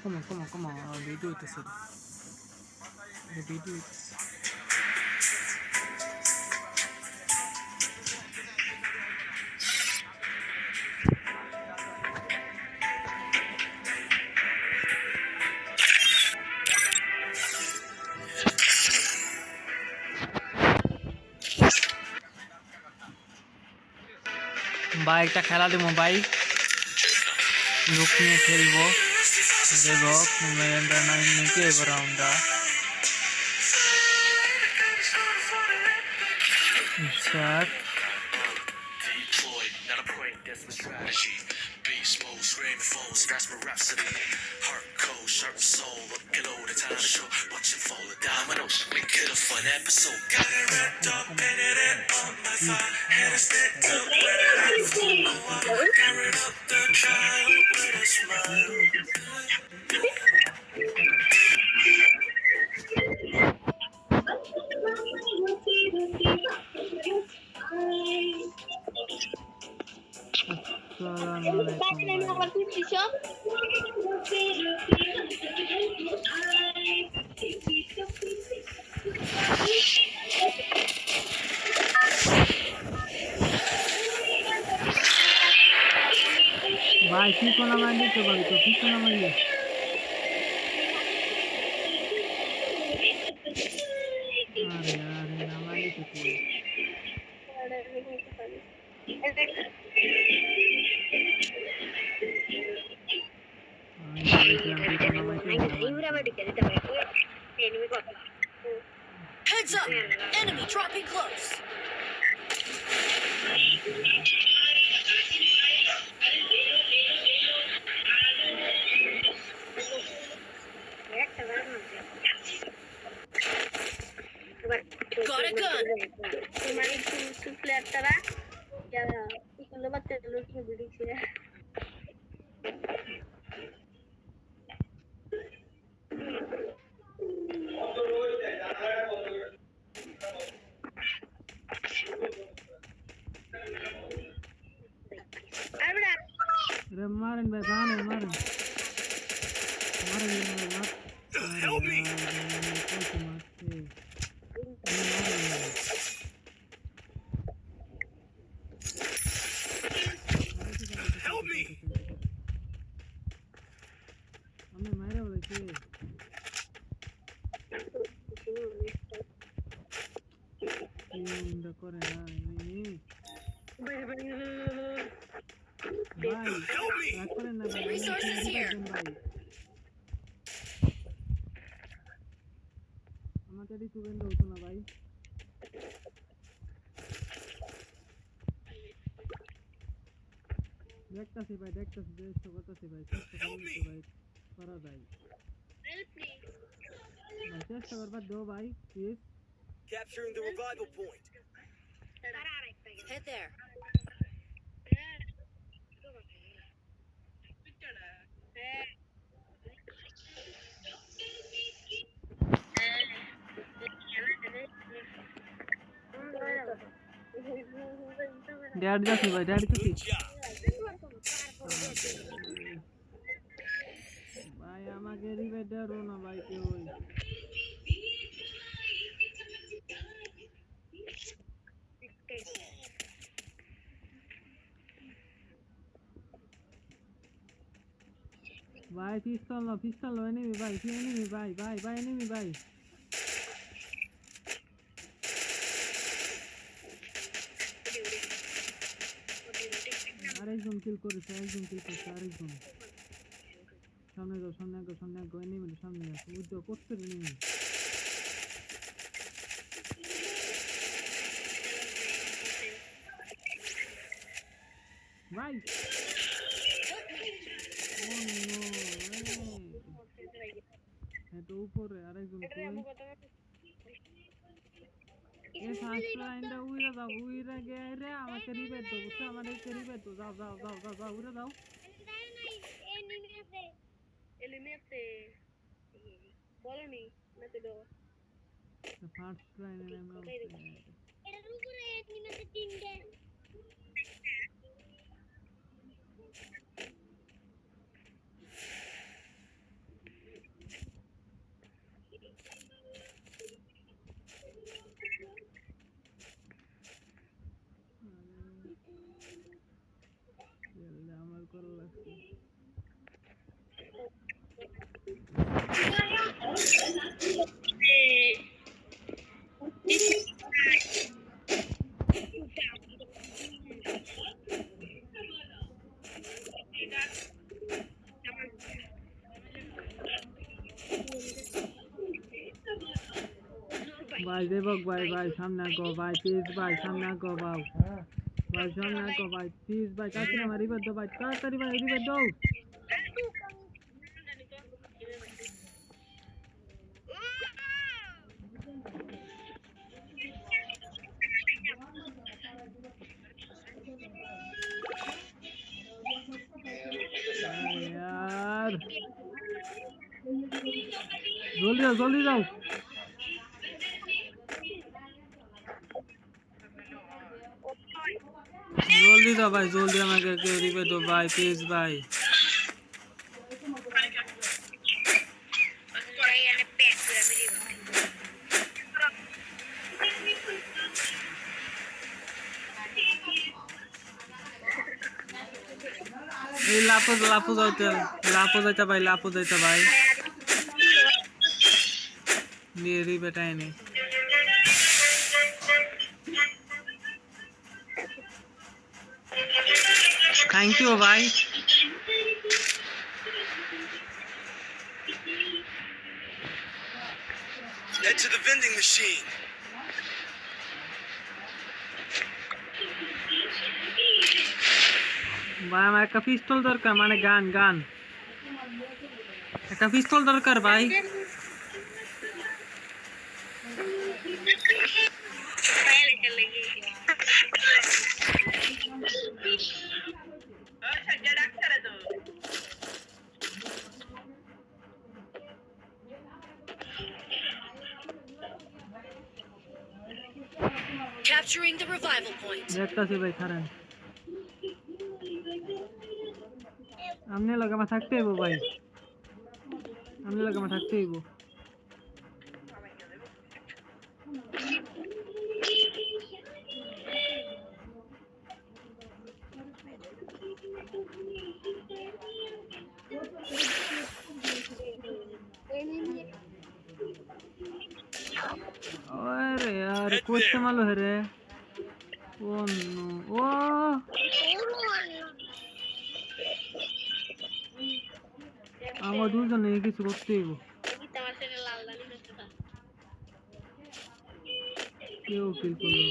come on. Video it is. Video it. ভাই একটা খেলা দেবো ভাই, লোক নিয়ে খেলবো, দেবো মেয়েরা নাকি এবার আমরা start. Beast mode, screaming foes, that's my rhapsody. Heart cold, sharp soul, looking over the time to show. Watching fall of dominoes, make it a fun episode. Got it wrapped up, painted it on my thigh. Had a stick up, wet it up. Oh, I carried up the child with a smile. ভাই কি কোন মাইলে তো ভাই তো কি কোন মাইলে আরে আরে না মাইলে তো কি Heads up! Enemy dropping close! Got a gun! মারেন ভাই মারেন মারেন মারেন Help me! Help me! আমি মাইরা বলেছি ইন্দা করে না ভাই রাগ করেন না ভাই Resources here. আমাদের এই সুগন্ধ হতো না ভাই দেখতাছি ভাই দেখতাছি চেষ্টা করতেছি ভাই চেষ্টা করতে ভাই করা যায় ভাই চেষ্টা করবার দেও ভাই please Capturing the revival point. Head there. Dad যাচ্ছি ভাই ড্যাড যাচ্ছি ভাই আমাকে রিভাইভ দাও না ভাই কেউ ভাই পিস্তল লো এনিমি ভাই কি এনিমি ভাই এনিমি ভাই আরেকজন কিল করেছে আরেকজন সামনে যাও এনিমি সামনে আসো উদ্য করতে এনিমি ভাই উপরে আরেকজন ফার্স্ট লাইনটা উইরা যাও উইরা গেলে আমাকে রিভাইভ দাও বুঝছো আমাদের রিভাইভ দাও যাও উইরা দাও এলিমিনেতে বলনি না তো ফার্স্ট লাইনে আমরা এর উপরে এলিমিনেতে তিনটে ভাই দেবক ভাই ভাই সামনে গো ভাই প্লিজ ভাই সামনে গো ভাই ভাই সামনে গো ভাই প্লিজ ভাই তাড়াতাড়ি আমার রিভার দাও ভাই তাড়াতাড়ি ভাই রিভার দাও আরে यार জলদি যাও জলদি দাও ভাই জলদি আমাকে রিভার দাও ভাই প্লিজ ভাই এই লাপো যাইতে ভাই নিয়ে রিভারটা এনে থ্যাংক ইউ ভাই Head to the vending machine. ভাই আমার একটা পিস্তল দরকার মানে গান একটা পিস্তল দরকার ভাই Capturing the revival point. দেখতাছি ভাই খারান আমনে লাগা মা থাকতে হইব ভাই আমনে লাগা মা থাকতে হইব अरे यार कुछ मालो है रे ओ नो ओ আমার দুজনে কিছু করতে হইব কেউ কিল করলো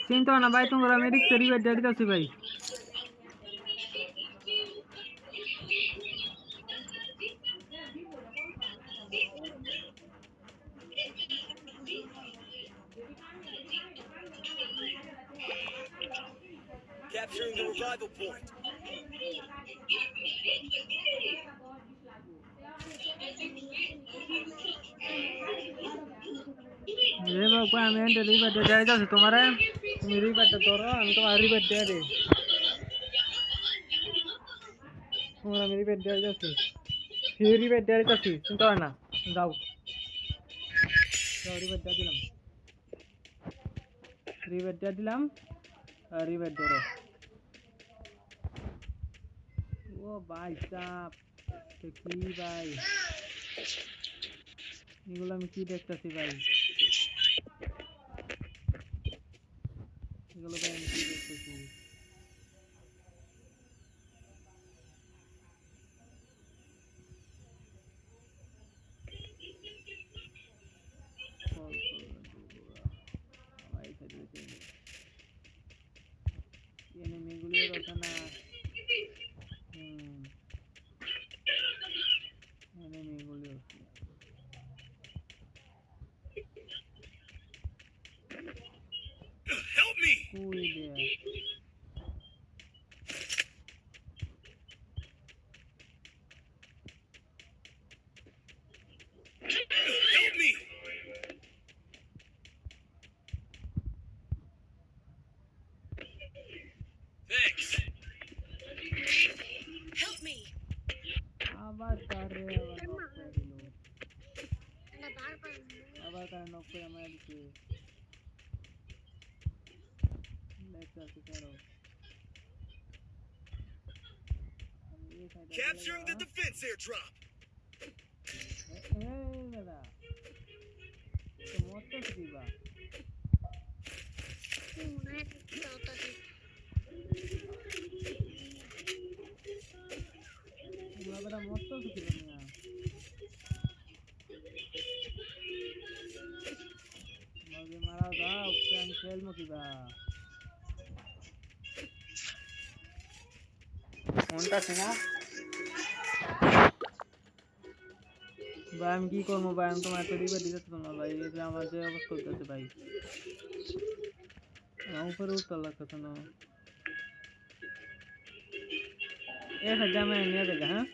চিন্তা না ভাই তোমরা মেডিক রিভাইভ দিয়ে দিতেছি ভাই Capturing the revival point. রে বাবা আমি এন্ড রিভাইভ দিয়ে দিতেছি তোমারে তুমি রিভাইভটা ধরো আমি তোমার রিভাইভ দিয়ে দেই তোমরা আমি রিভাইভ দিয়ে দিতেছি রিভাইভ দিয়ে দিতেছি চিন্তা না যাও রিভাইভ দিয়ে দিলাম রিভাইভ ধরো ও ভাই সাপ কি ভাই এগুলো আমি কি দেখতেছি ভাই এগুলো ভাই আমি কি দেখতেছি এনিমিগুলির রচনা এনিমিগুলি Help me! কই দে Help me! Thanks. Help me. আবার তারে আবার তারে নক করে মারা দিছে দেখতাছি কারো Capturing the defense airdrop. এই দাদা মরতে কিবা মনে হয় তাড়াতাড়ি তোমরা বেটা মরতে কিবা মিয়া মাঝে মারা দাও প্যান খেলমো কিবা কোনটা সিনা ভাই আমি কি করবো ভাই আমি তোমার এত রিবে দিতে না ভাই এই যে আমার যে অবস্থা হচ্ছে ভাই আমার উপরে উঠতে লাগতেছে না এ জামা নিয়ে যাবে হ্যাঁ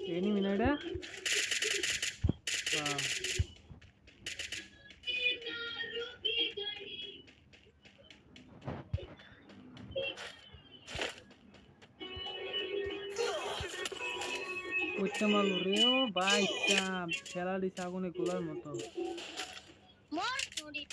এনি মিনাইডা উচ্চ মাল রে ও ভাই চাপ খেলা দিছে আগুনে গোলার মতো মর নড়ি